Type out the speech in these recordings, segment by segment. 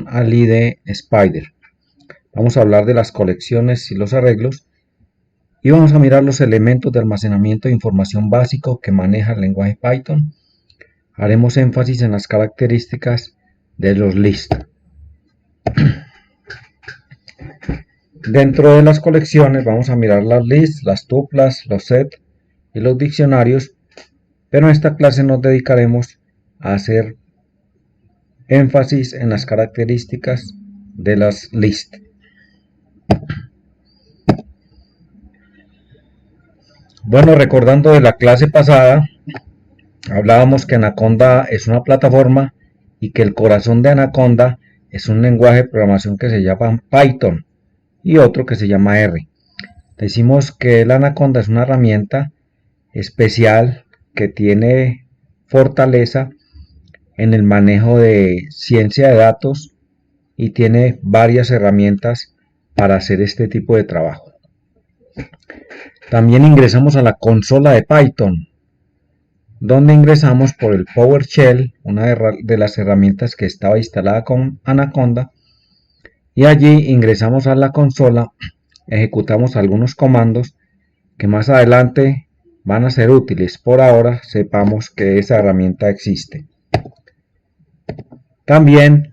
al IDE Spider. Vamos a hablar de las colecciones y los arreglos y vamos a mirar los elementos de almacenamiento de información básico que maneja el lenguaje Python. Haremos énfasis en las características de los lists. Dentro de las colecciones vamos a mirar las lists, las tuplas, los sets y los diccionarios, pero en esta clase nos dedicaremos a hacer énfasis en las características de las lists. Bueno, recordando de la clase pasada, hablábamos que Anaconda es una plataforma y que el corazón de Anaconda es un lenguaje de programación que se llama Python y otro que se llama R. Decimos que el Anaconda es una herramienta especial que tiene fortaleza en el manejo de ciencia de datos y tiene varias herramientas para hacer este tipo de trabajo. También ingresamos a la consola de Python, donde ingresamos por el PowerShell, una de las herramientas que estaba instalada con Anaconda, y allí ingresamos a la consola, ejecutamos algunos comandos que más adelante van a ser útiles. Por ahora sepamos que esa herramienta existe. También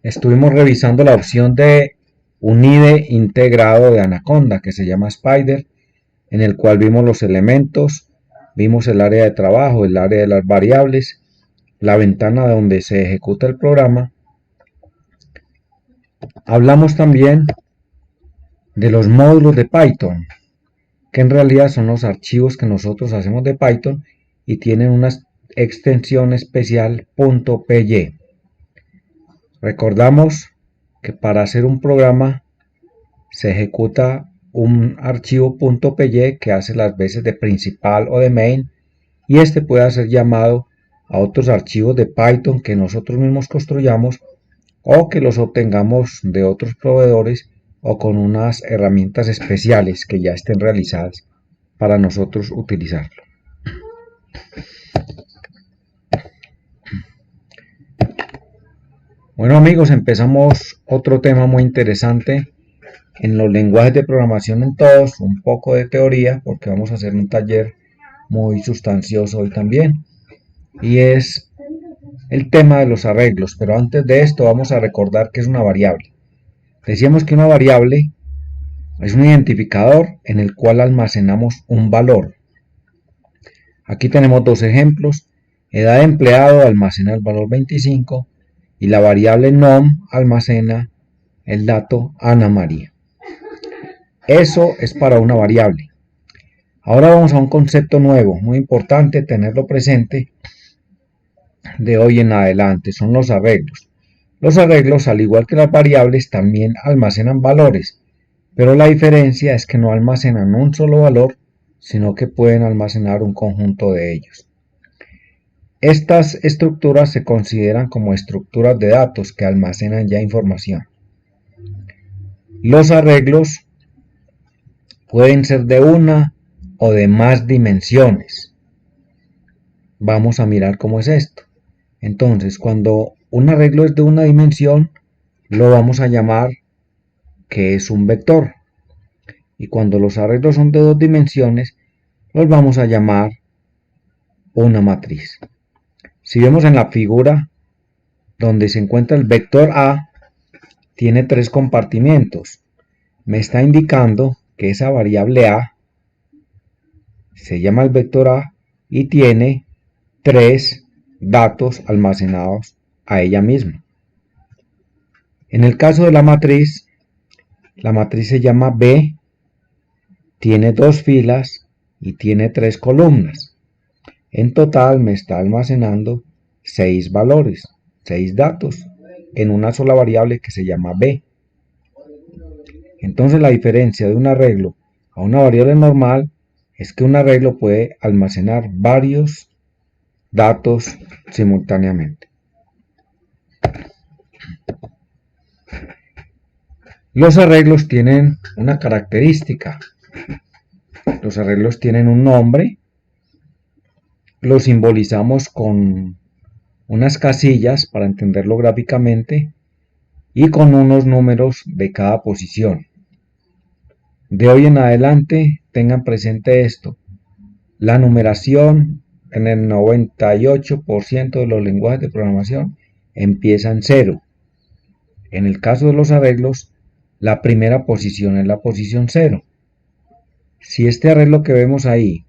estuvimos revisando la opción de un IDE integrado de Anaconda que se llama Spider, en el cual vimos los elementos, vimos el área de trabajo, el área de las variables, la ventana donde se ejecuta el programa. Hablamos también de los módulos de Python, que en realidad son los archivos que nosotros hacemos de Python y tienen una extensión especial .py. Recordamos que para hacer un programa se ejecuta un archivo .py que hace las veces de principal o de main, y este puede ser llamado a otros archivos de Python que nosotros mismos construyamos o que los obtengamos de otros proveedores o con unas herramientas especiales que ya estén realizadas para nosotros utilizarlo. Bueno amigos, empezamos otro tema muy interesante en los lenguajes de programación en todos, un poco de teoría porque vamos a hacer un taller muy sustancioso hoy también, y es el tema de los arreglos. Pero antes de esto vamos a recordar que es una variable. Decíamos que una variable es un identificador en el cual almacenamos un valor. Aquí tenemos dos ejemplos. Edad de empleado almacena el valor 25 y la variable nom almacena el dato Ana María. Eso es para una variable. Ahora vamos a un concepto nuevo, muy importante tenerlo presente de hoy en adelante, son los arreglos. Los arreglos, al igual que las variables, también almacenan valores, pero la diferencia es que no almacenan un solo valor, sino que pueden almacenar un conjunto de ellos. Estas estructuras se consideran como estructuras de datos que almacenan ya información. Los arreglos pueden ser de una o de más dimensiones. Vamos a mirar cómo es esto. Entonces, cuando un arreglo es de una dimensión, lo vamos a llamar que es un vector. Y cuando los arreglos son de dos dimensiones, los vamos a llamar una matriz. Si vemos en la figura donde se encuentra el vector A, tiene tres compartimentos. Me está indicando que esa variable A se llama el vector A y tiene tres datos almacenados a ella misma. En el caso de la matriz se llama B, tiene dos filas y tiene tres columnas. En total me está almacenando 6 valores, 6 datos en una sola variable que se llama B. Entonces la diferencia de un arreglo a una variable normal es que un arreglo puede almacenar varios datos simultáneamente. Los arreglos tienen una característica. Los arreglos tienen un nombre, lo simbolizamos con unas casillas para entenderlo gráficamente y con unos números de cada posición. De hoy en adelante tengan presente esto. La numeración en el 98% de los lenguajes de programación empieza en 0. En el caso de los arreglos, la primera posición es la posición 0. Si este arreglo que vemos ahí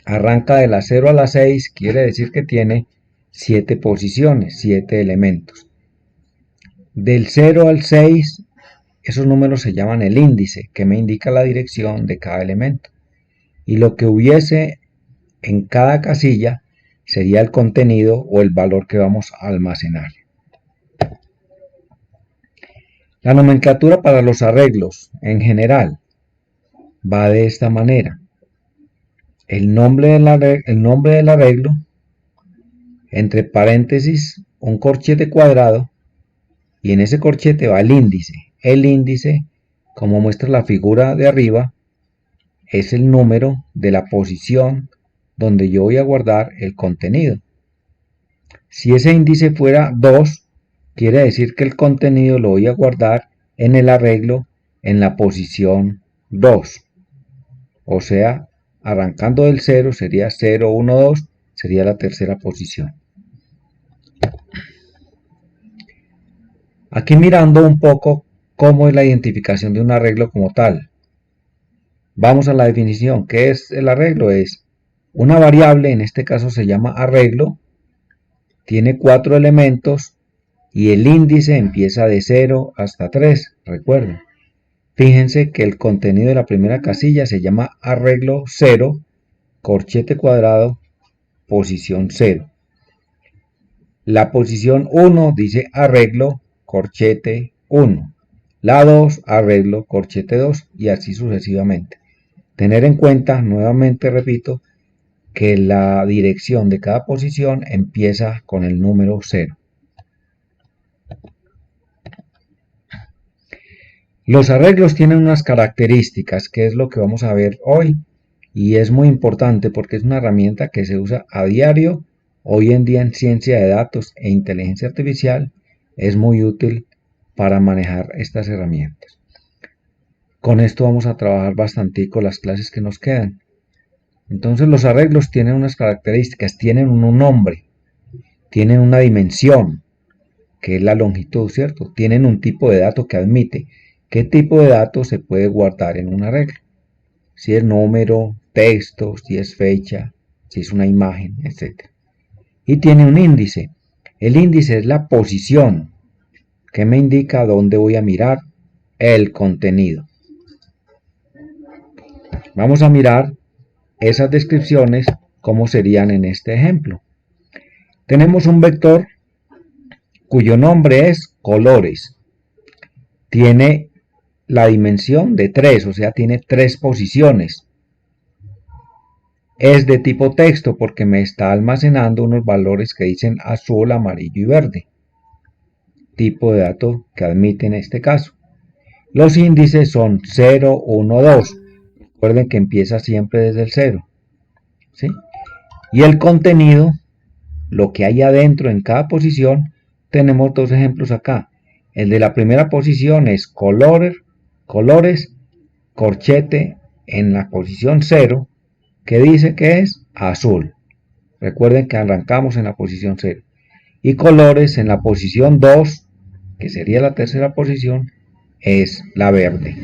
arranca de la 0 a la 6, quiere decir que tiene 7 posiciones, 7 elementos. Del 0 al 6, esos números se llaman el índice, que me indica la dirección de cada elemento. Y lo que hubiese en cada casilla sería el contenido o el valor que vamos a almacenar. La nomenclatura para los arreglos en general va de esta manera. El nombre del arreglo, entre paréntesis, un corchete cuadrado, y en ese corchete va el índice. El índice, como muestra la figura de arriba, es el número de la posición donde yo voy a guardar el contenido. Si ese índice fuera 2, quiere decir que el contenido lo voy a guardar en el arreglo en la posición 2. O sea, arrancando del 0 sería 0, 1, 2, sería la tercera posición. Aquí mirando un poco cómo es la identificación de un arreglo como tal. Vamos a la definición. ¿Qué es el arreglo? Es una variable, en este caso se llama arreglo, tiene 4 elementos y el índice empieza de 0 hasta 3, recuerden. Fíjense que el contenido de la primera casilla se llama arreglo 0, corchete cuadrado, posición 0. La posición 1 dice arreglo, corchete 1. La 2, arreglo, corchete 2 y así sucesivamente. Tener en cuenta, nuevamente repito, que la dirección de cada posición empieza con el número 0. Los arreglos tienen unas características, que es lo que vamos a ver hoy, y es muy importante porque es una herramienta que se usa a diario. Hoy en día en ciencia de datos e inteligencia artificial es muy útil para manejar estas herramientas. Con esto vamos a trabajar bastante con las clases que nos quedan. Entonces los arreglos tienen unas características, tienen un nombre, tienen una dimensión, que es la longitud, ¿cierto? Tienen un tipo de dato que admite. ¿Qué tipo de datos se puede guardar en un arreglo? Si es número, texto, si es fecha, si es una imagen, etc. Y tiene un índice. El índice es la posición que me indica dónde voy a mirar el contenido. Vamos a mirar esas descripciones como serían en este ejemplo. Tenemos un vector cuyo nombre es colores. Tiene la dimensión de 3, o sea, tiene 3 posiciones. Es de tipo texto porque me está almacenando unos valores que dicen azul, amarillo y verde. Tipo de dato que admite en este caso. Los índices son 0, 1, 2. Recuerden que empieza siempre desde el 0. ¿Sí? Y el contenido, lo que hay adentro en cada posición, tenemos dos ejemplos acá. El de la primera posición es colores, corchete en la posición 0, que dice que es azul. Recuerden que arrancamos en la posición 0. Y colores en la posición 2, que sería la tercera posición, es la verde.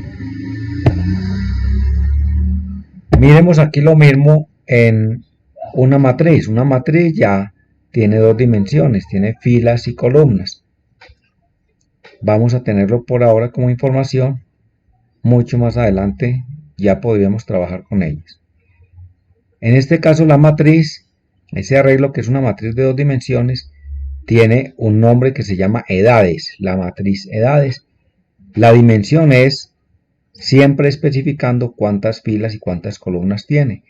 Miremos aquí lo mismo en una matriz. Una matriz ya tiene dos dimensiones, tiene filas y columnas. Vamos a tenerlo por ahora como información. Mucho más adelante ya podríamos trabajar con ellas. En este caso la matriz, ese arreglo que es una matriz de dos dimensiones, tiene un nombre que se llama edades, la matriz edades. La dimensión es siempre especificando cuántas filas y cuántas columnas tiene.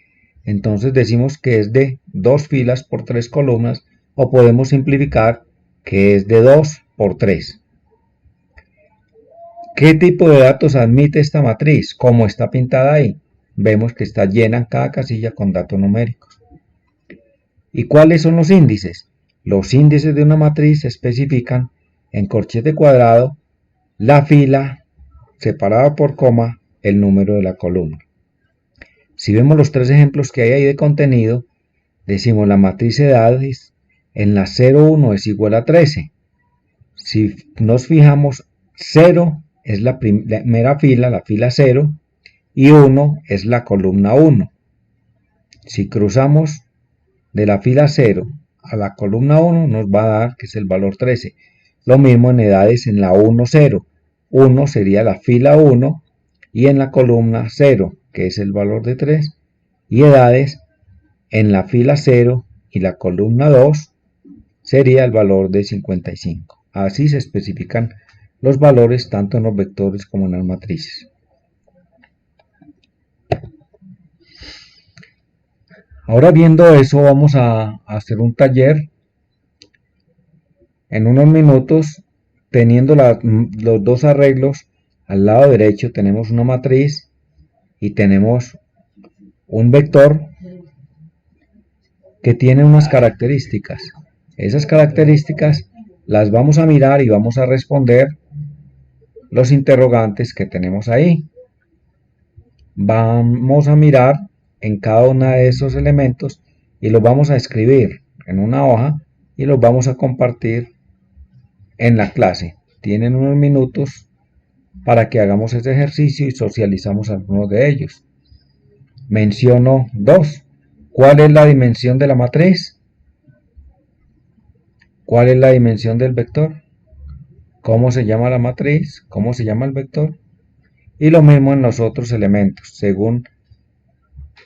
Entonces decimos que es de 2 filas por 3 columnas, o podemos simplificar que es de 2 por 3. ¿Qué tipo de datos admite esta matriz? Como está pintada ahí, vemos que está llena cada casilla con datos numéricos. ¿Y cuáles son los índices? Los índices de una matriz especifican en corchete cuadrado la fila separada por coma, el número de la columna. Si vemos los tres ejemplos que hay ahí de contenido, decimos la matriz edades en la 0,1 es igual a 13. Si nos fijamos, 0 es la primera fila, la fila 0, y 1 es la columna 1. Si cruzamos de la fila 0 a la columna 1 nos va a dar que es el valor 13. Lo mismo en edades en la 1, 0. 1 sería la fila 1 y en la columna 0, que es el valor de 3. Y edades en la fila 0 y la columna 2 sería el valor de 55. Así se especifican los valores tanto en los vectores como en las matrices. Ahora viendo eso vamos a hacer un taller en unos minutos teniendo los dos arreglos. Al lado derecho tenemos una matriz y tenemos un vector que tiene unas características. Esas características las vamos a mirar y vamos a responder los interrogantes que tenemos ahí. Vamos a mirar en cada uno de esos elementos y los vamos a escribir en una hoja y los vamos a compartir en la clase. Tienen unos minutos para que hagamos ese ejercicio y socializamos algunos de ellos. Menciono dos. ¿Cuál es la dimensión de la matriz? ¿Cuál es la dimensión del vector? ¿Cómo se llama la matriz? ¿Cómo se llama el vector? Y lo mismo en los otros elementos, según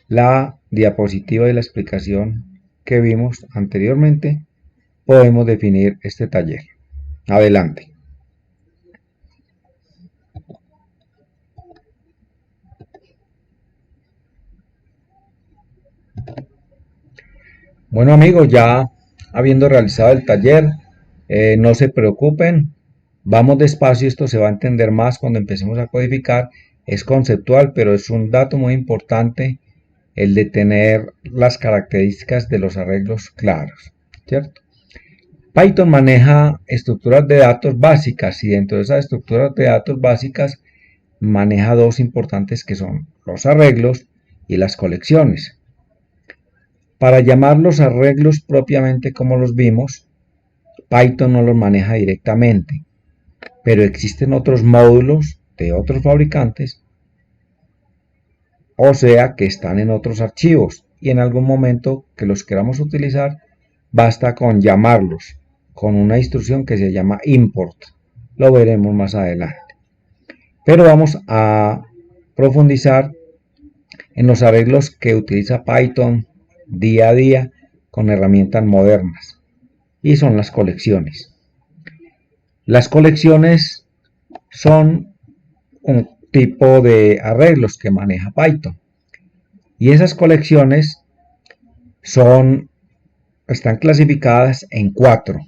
la diapositiva y la explicación que vimos anteriormente, podemos definir este taller. Adelante. Bueno amigos, ya habiendo realizado el taller, no se preocupen, vamos despacio, esto se va a entender más cuando empecemos a codificar. Es conceptual, pero es un dato muy importante el de tener las características de los arreglos claros, ¿cierto? Python maneja estructuras de datos básicas y dentro de esas estructuras de datos básicas maneja dos importantes que son los arreglos y las colecciones. Para llamar los arreglos propiamente como los vimos, Python no los maneja directamente, pero existen otros módulos de otros fabricantes, o sea que están en otros archivos y en algún momento que los queramos utilizar, basta con llamarlos con una instrucción que se llama import. Lo veremos más adelante. Pero vamos a profundizar en los arreglos que utiliza Python día a día con herramientas modernas y son las colecciones. Las colecciones son un tipo de arreglos que maneja Python y esas colecciones están clasificadas en 4: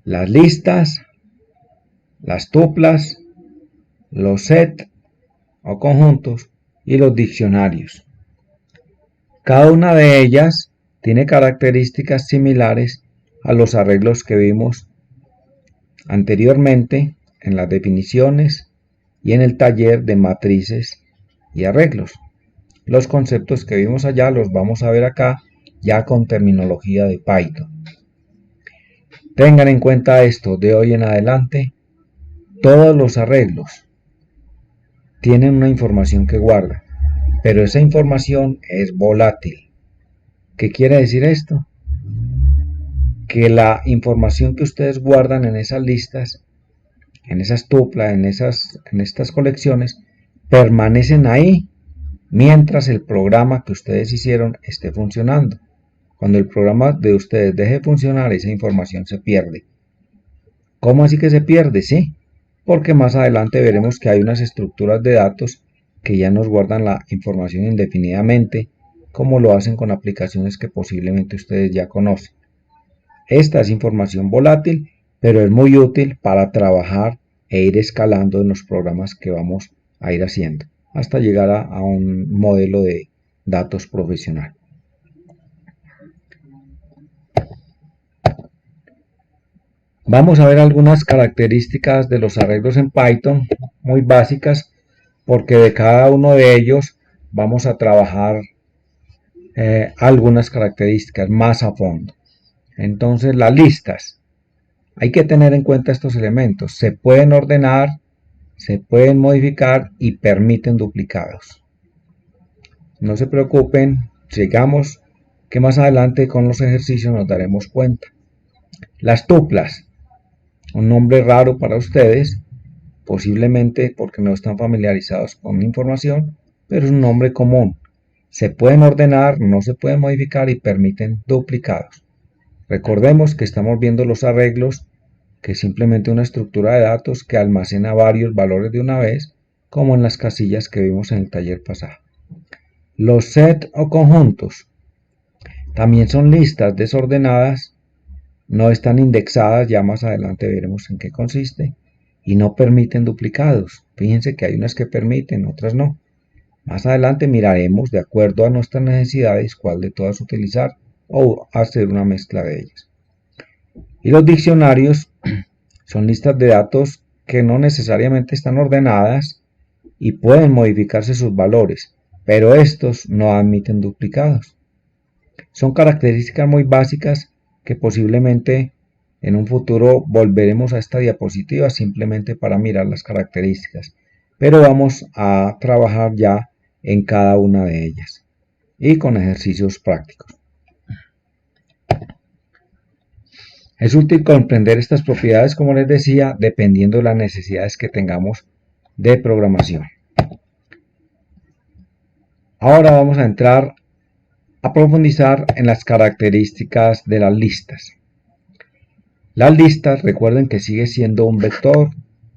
las listas, las tuplas, los sets o conjuntos y los diccionarios. Cada una de ellas tiene características similares a los arreglos que vimos anteriormente en las definiciones y en el taller de matrices y arreglos. Los conceptos que vimos allá los vamos a ver acá ya con terminología de Python. Tengan en cuenta esto, de hoy en adelante todos los arreglos tienen una información que guardan, pero esa información es volátil. ¿Qué quiere decir esto? Que la información que ustedes guardan en esas listas, en esas tuplas, en estas colecciones, permanecen ahí mientras el programa que ustedes hicieron esté funcionando. Cuando el programa de ustedes deje de funcionar, esa información se pierde. ¿Cómo así que se pierde? Sí, porque más adelante veremos que hay unas estructuras de datos que ya nos guardan la información indefinidamente, como lo hacen con aplicaciones que posiblemente ustedes ya conocen. Esta es información volátil, pero es muy útil para trabajar e ir escalando en los programas que vamos a ir haciendo, hasta llegar a un modelo de datos profesional. Vamos a ver algunas características de los arreglos en Python, muy básicas, porque de cada uno de ellos vamos a trabajar algunas características más a fondo. Entonces, las listas. Hay que tener en cuenta estos elementos. Se pueden ordenar, se pueden modificar y permiten duplicados. No se preocupen, sigamos, que más adelante con los ejercicios nos daremos cuenta. Las tuplas, un nombre raro para ustedes, posiblemente porque no están familiarizados con la información, pero es un nombre común. Se pueden ordenar, no se pueden modificar y permiten duplicados. Recordemos que estamos viendo los arreglos, que es simplemente una estructura de datos que almacena varios valores de una vez, como en las casillas que vimos en el taller pasado. Los set o conjuntos también son listas desordenadas, no están indexadas, ya más adelante veremos en qué consiste, y no permiten duplicados. Fíjense que hay unas que permiten, otras no. Más adelante miraremos, de acuerdo a nuestras necesidades, cuál de todas utilizar o hacer una mezcla de ellas. Y los diccionarios son listas de datos que no necesariamente están ordenadas y pueden modificarse sus valores, pero estos no admiten duplicados. Son características muy básicas que posiblemente en un futuro volveremos a esta diapositiva simplemente para mirar las características, pero vamos a trabajar ya en cada una de ellas y con ejercicios prácticos. Es útil comprender estas propiedades, como les decía, dependiendo de las necesidades que tengamos de programación. Ahora vamos a entrar a profundizar en las características de las listas. Las listas, recuerden que sigue siendo un vector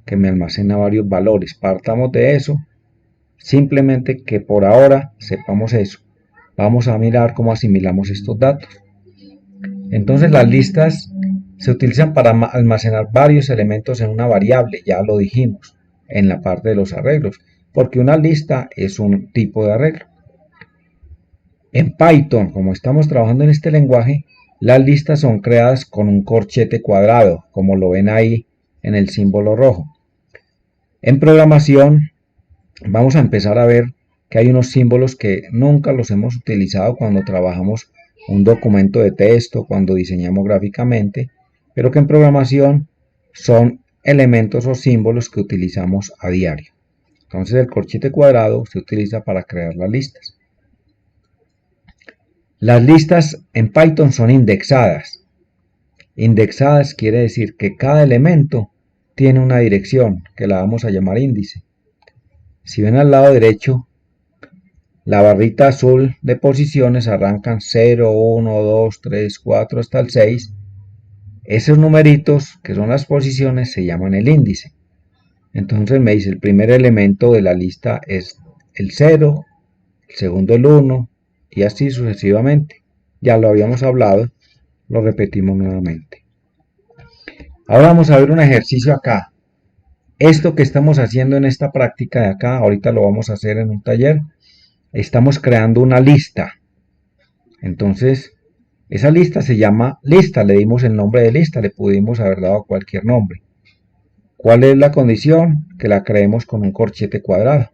que me almacena varios valores. Partamos de eso, simplemente que por ahora sepamos eso. Vamos a mirar cómo asimilamos estos datos. Entonces las listas se utilizan para almacenar varios elementos en una variable, ya lo dijimos en la parte de los arreglos, porque una lista es un tipo de arreglo. En Python, como estamos trabajando en este lenguaje, las listas son creadas con un corchete cuadrado, como lo ven ahí en el símbolo rojo. En programación vamos a empezar a ver que hay unos símbolos que nunca los hemos utilizado cuando trabajamos un documento de texto, cuando diseñamos gráficamente, pero que en programación son elementos o símbolos que utilizamos a diario. Entonces el corchete cuadrado se utiliza para crear las listas. Las listas en Python son indexadas. Indexadas quiere decir que cada elemento tiene una dirección que la vamos a llamar índice. Si ven al lado derecho, la barrita azul de posiciones arrancan 0, 1, 2, 3, 4 hasta el 6. Esos numeritos, que son las posiciones, se llaman el índice. Entonces me dice el primer elemento de la lista es el 0, el segundo el 1 y así sucesivamente. Ya lo habíamos hablado, lo repetimos nuevamente. Ahora vamos a ver un ejercicio acá. Esto que estamos haciendo en esta práctica de acá, ahorita lo vamos a hacer en un taller. Estamos creando una lista. Entonces, esa lista se llama lista, le dimos el nombre de lista, le pudimos haber dado cualquier nombre. ¿Cuál es la condición? Que la creemos con un corchete cuadrado.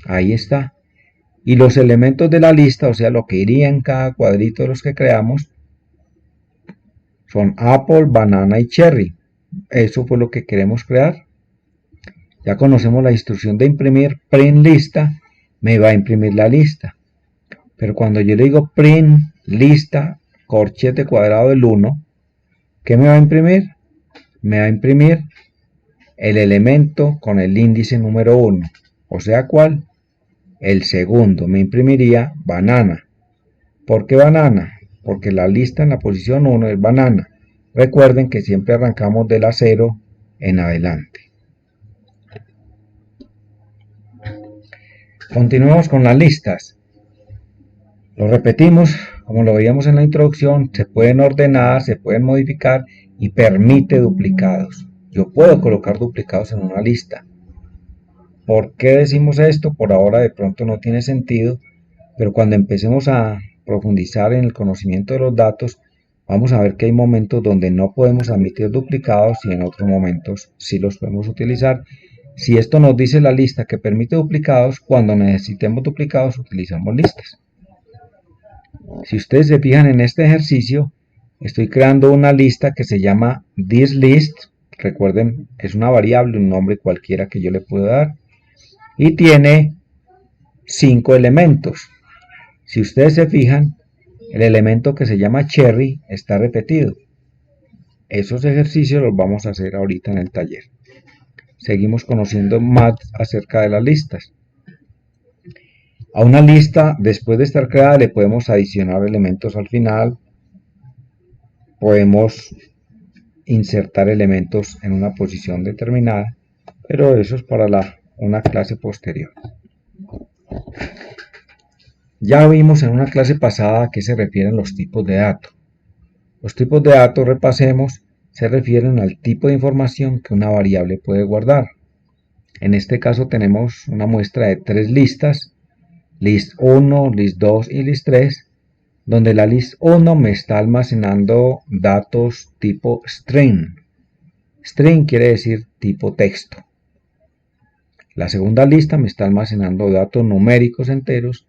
Ahí está. Y los elementos de la lista, o sea, lo que iría en cada cuadrito de los que creamos, son apple, banana y cherry. Eso fue lo que queremos crear. Ya conocemos la instrucción de imprimir, print lista, me va a imprimir la lista. Pero cuando yo le digo print lista, corchete cuadrado del 1, ¿qué me va a imprimir? Me va a imprimir el elemento con el índice número 1. O sea, ¿cuál? El segundo. Me imprimiría banana. ¿Por qué banana? Porque la lista en la posición 1 es banana. Recuerden que siempre arrancamos de la 0 en adelante. Continuemos con las listas. Lo repetimos, como lo veíamos en la introducción, se pueden ordenar, se pueden modificar y permite duplicados. Yo puedo colocar duplicados en una lista. ¿Por qué decimos esto? Por ahora de pronto no tiene sentido, pero cuando empecemos a profundizar en el conocimiento de los datos, vamos a ver que hay momentos donde no podemos admitir duplicados y en otros momentos sí los podemos utilizar. Si esto nos dice la lista que permite duplicados, cuando necesitemos duplicados utilizamos listas. Si ustedes se fijan en este ejercicio, estoy creando una lista que se llama thisList. Recuerden, es una variable, un nombre cualquiera que yo le puedo dar. Y tiene 5 elementos. Si ustedes se fijan, el elemento que se llama Cherry está repetido. Esos ejercicios los vamos a hacer ahorita en el taller. Seguimos conociendo más acerca de las listas. A una lista, después de estar creada, le podemos adicionar elementos al final. Podemos insertar elementos en una posición determinada, pero eso es para una clase posterior. Ya vimos en una clase pasada a qué se refieren los tipos de datos. Los tipos de datos, repasemos, se refieren al tipo de información que una variable puede guardar. En este caso tenemos una muestra de 3 listas, list 1, list 2 y list 3, donde la list 1 me está almacenando datos tipo string. String quiere decir tipo texto. La segunda lista me está almacenando datos numéricos enteros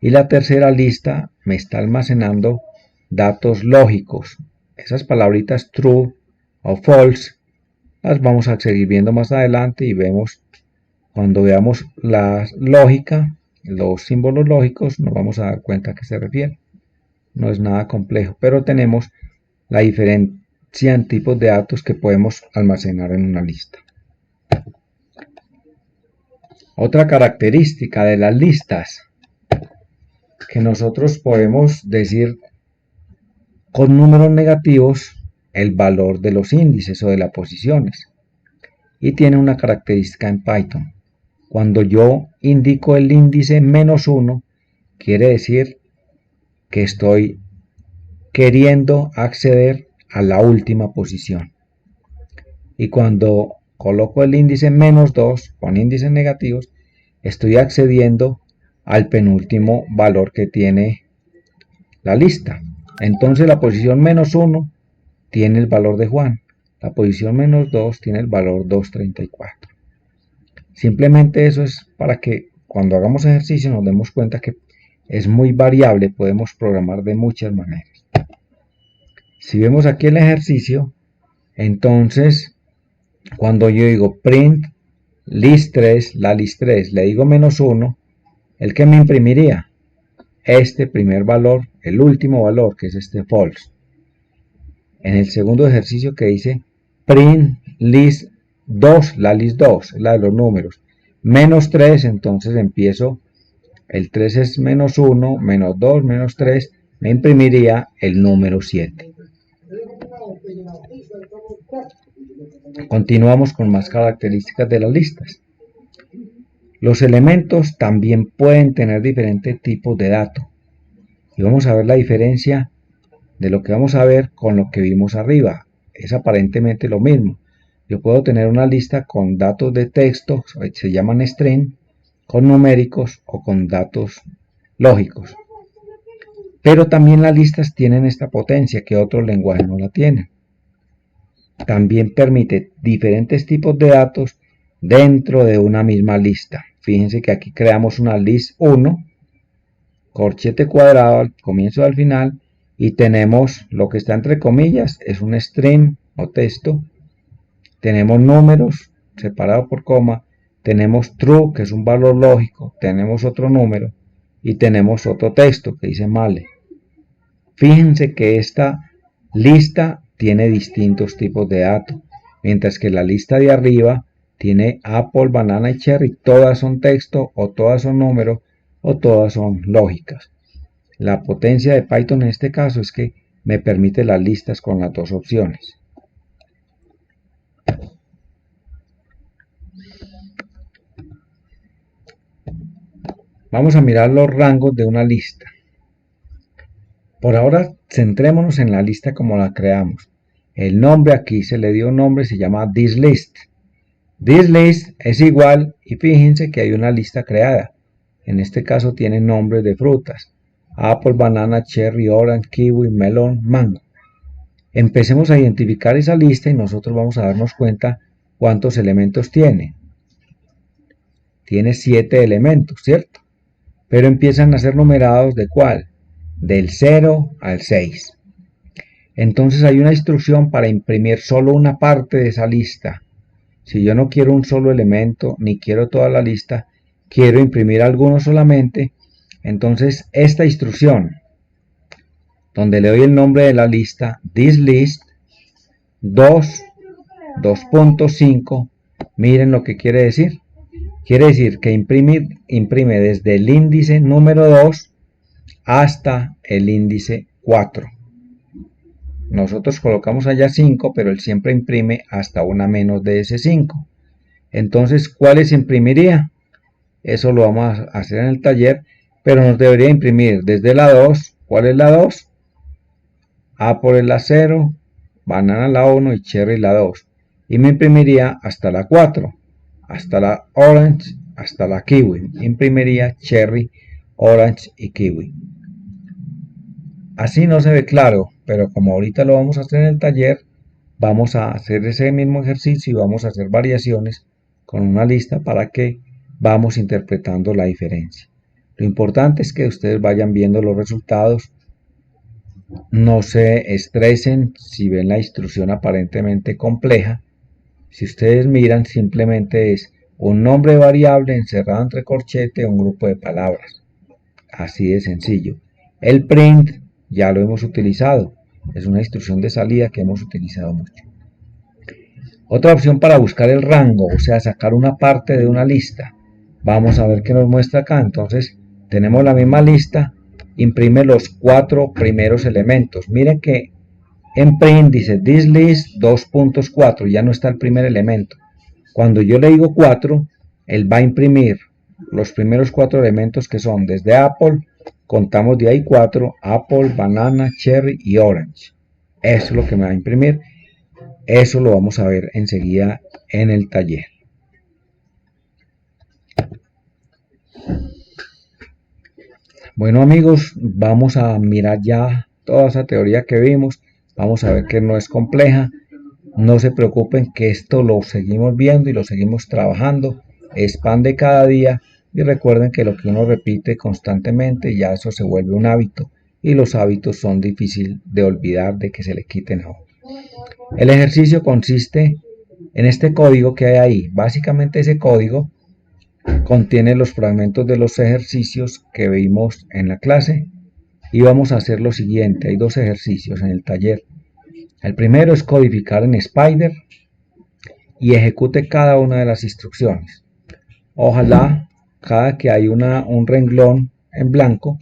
y la tercera lista me está almacenando datos lógicos. Esas palabritas true o false las vamos a seguir viendo más adelante y vemos cuando veamos la lógica, los símbolos lógicos, nos vamos a dar cuenta a qué se refiere. No es nada complejo, pero tenemos la diferencia en tipos de datos que podemos almacenar en una lista. Otra característica de las listas que nosotros podemos decir con números negativos el valor de los índices o de las posiciones, y tiene una característica en Python. Cuando yo indico el índice -1, quiere decir que estoy queriendo acceder a la última posición, y cuando coloco el índice -2 con índices negativos, estoy accediendo al penúltimo valor que tiene la lista. Entonces la posición -1 tiene el valor de Juan, la posición -2 tiene el valor 234. Simplemente eso es para que cuando hagamos ejercicio nos demos cuenta que es muy variable, podemos programar de muchas maneras. Si vemos aquí el ejercicio, entonces cuando yo digo print list 3, la list 3, le digo -1, ¿el que me imprimiría? Este primer valor, el último valor, que es este false. En el segundo ejercicio que dice print list 2, la list 2, la de los números, -3, entonces empiezo, el 3 es -1, -2, -3, me imprimiría el número 7. Continuamos con más características de las listas. Los elementos también pueden tener diferentes tipos de datos. Y vamos a ver la diferencia de lo que vamos a ver con lo que vimos arriba. Es aparentemente lo mismo. Yo puedo tener una lista con datos de texto, se llaman string, con numéricos o con datos lógicos. Pero también las listas tienen esta potencia que otros lenguajes no la tienen. También permite diferentes tipos de datos dentro de una misma lista. Fíjense que aquí creamos una list 1, corchete cuadrado al comienzo y al final, y tenemos lo que está entre comillas, es un string o texto. Tenemos números separados por coma, tenemos true, que es un valor lógico, tenemos otro número, y tenemos otro texto que dice male. Fíjense que esta lista tiene distintos tipos de datos, mientras que la lista de arriba tiene apple, banana y cherry, todas son texto o todas son números o todas son lógicas. La potencia de Python en este caso es que me permite las listas con las dos opciones. Vamos a mirar los rangos de una lista. Por ahora centrémonos en la lista como la creamos. El nombre aquí se le dio un nombre, se llama thisList. ThisList es igual y fíjense que hay una lista creada. En este caso tiene nombres de frutas. Apple, banana, cherry, orange, kiwi, melón, mango. Empecemos a identificar esa lista y nosotros vamos a darnos cuenta cuántos elementos tiene. Tiene 7 elementos, ¿cierto? Pero empiezan a ser numerados ¿de cuál? Del 0 al 6. Entonces hay una instrucción para imprimir solo una parte de esa lista. Si yo no quiero un solo elemento, ni quiero toda la lista, quiero imprimir alguno solamente, entonces esta instrucción, donde le doy el nombre de la lista, thisList 2.5, miren lo que quiere decir. Quiere decir que imprime desde el índice número 2 hasta el índice 4. Nosotros colocamos allá 5, pero él siempre imprime hasta una menos de ese 5. Entonces, ¿cuáles imprimiría? Eso lo vamos a hacer en el taller, pero nos debería imprimir desde la 2. ¿Cuál es la 2? Apple es la 0, banana la 1 y cherry la 2. Y me imprimiría hasta la 4, hasta la orange, hasta la kiwi. Imprimiría cherry, orange y kiwi. Así no se ve claro, pero como ahorita lo vamos a hacer en el taller, vamos a hacer ese mismo ejercicio y vamos a hacer variaciones con una lista para que vamos interpretando la diferencia. Lo importante es que ustedes vayan viendo los resultados, no se estresen si ven la instrucción aparentemente compleja. Si ustedes miran, simplemente es un nombre variable encerrado entre corchete o un grupo de palabras. Así de sencillo. El print ya lo hemos utilizado. Es una instrucción de salida que hemos utilizado mucho. Otra opción para buscar el rango, o sea, sacar una parte de una lista. Vamos a ver qué nos muestra acá. Entonces, tenemos la misma lista. Imprime los 4 primeros elementos. Miren que en print dice thisList 2.4. Ya no está el primer elemento. Cuando yo le digo 4, él va a imprimir los primeros 4 elementos que son desde Apple. Contamos de ahí 4, Apple, banana, cherry y orange. Eso es lo que me va a imprimir. Eso lo vamos a ver enseguida en el taller. Bueno amigos, vamos a mirar ya toda esa teoría que vimos. Vamos a ver que no es compleja. No se preocupen que esto lo seguimos viendo y lo seguimos trabajando. Es pan de cada día. Y recuerden que lo que uno repite constantemente, ya eso se vuelve un hábito. Y los hábitos son difíciles de olvidar, de que se le quiten a uno. El ejercicio consiste en este código que hay ahí. Básicamente ese código contiene los fragmentos de los ejercicios que vimos en la clase. Y vamos a hacer lo siguiente. Hay 2 ejercicios en el taller. El primero es codificar en Spider y ejecute cada una de las instrucciones. Ojalá cada que hay un renglón en blanco,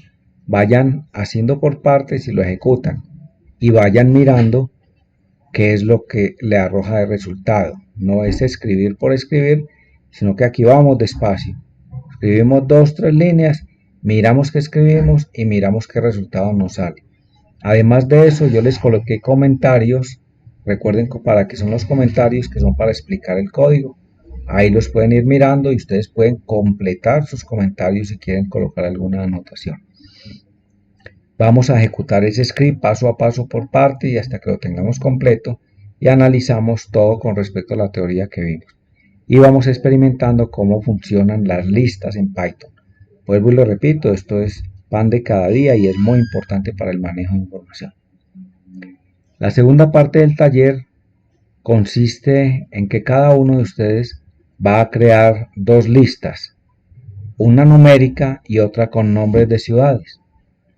vayan haciendo por partes y lo ejecutan. Y vayan mirando qué es lo que le arroja de resultado. No es escribir por escribir, sino que aquí vamos despacio. Escribimos 2, 3 líneas, miramos qué escribimos y miramos qué resultado nos sale. Además de eso, yo les coloqué comentarios. Recuerden para qué son los comentarios, que son para explicar el código. Ahí los pueden ir mirando y ustedes pueden completar sus comentarios si quieren colocar alguna anotación. Vamos a ejecutar ese script paso a paso por parte y hasta que lo tengamos completo y analizamos todo con respecto a la teoría que vimos. Y vamos experimentando cómo funcionan las listas en Python. Vuelvo y lo repito, esto es pan de cada día y es muy importante para el manejo de información. La segunda parte del taller consiste en que cada uno de ustedes va a crear 2 listas, una numérica y otra con nombres de ciudades.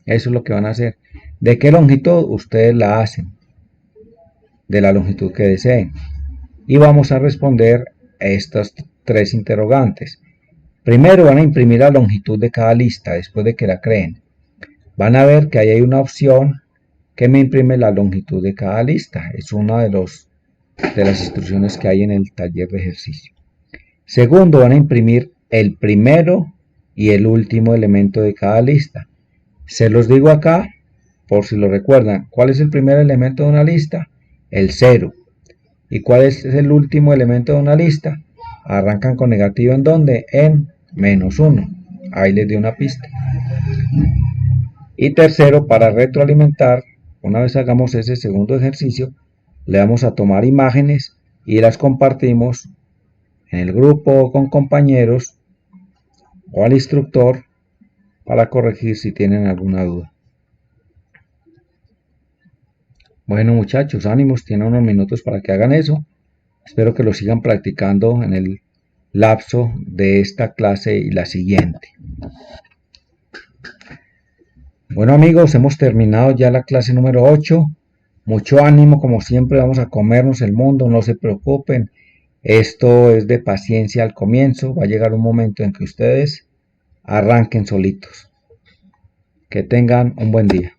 Eso es lo que van a hacer. ¿De qué longitud? Ustedes la hacen, de la longitud que deseen. Y vamos a responder a estas 3 interrogantes. Primero van a imprimir la longitud de cada lista después de que la creen. Van a ver que ahí hay una opción que me imprime la longitud de cada lista. Es una de las instrucciones que hay en el taller de ejercicio. Segundo, van a imprimir el primero y el último elemento de cada lista. Se los digo acá, por si lo recuerdan. ¿Cuál es el primer elemento de una lista? El 0. ¿Y cuál es el último elemento de una lista? Arrancan con negativo ¿en dónde? En -1. Ahí les di una pista. Y tercero, para retroalimentar, Una vez hagamos ese segundo ejercicio, le vamos a tomar imágenes y las compartimos en el grupo con compañeros o al instructor para corregir si tienen alguna duda. Bueno muchachos, ánimos, tienen unos minutos para que hagan eso. Espero que lo sigan practicando en el lapso de esta clase y la siguiente. Bueno amigos, hemos terminado ya la clase número 8. Mucho ánimo, como siempre vamos a comernos el mundo, no se preocupen. Esto es de paciencia al comienzo, va a llegar un momento en que ustedes arranquen solitos. Que tengan un buen día.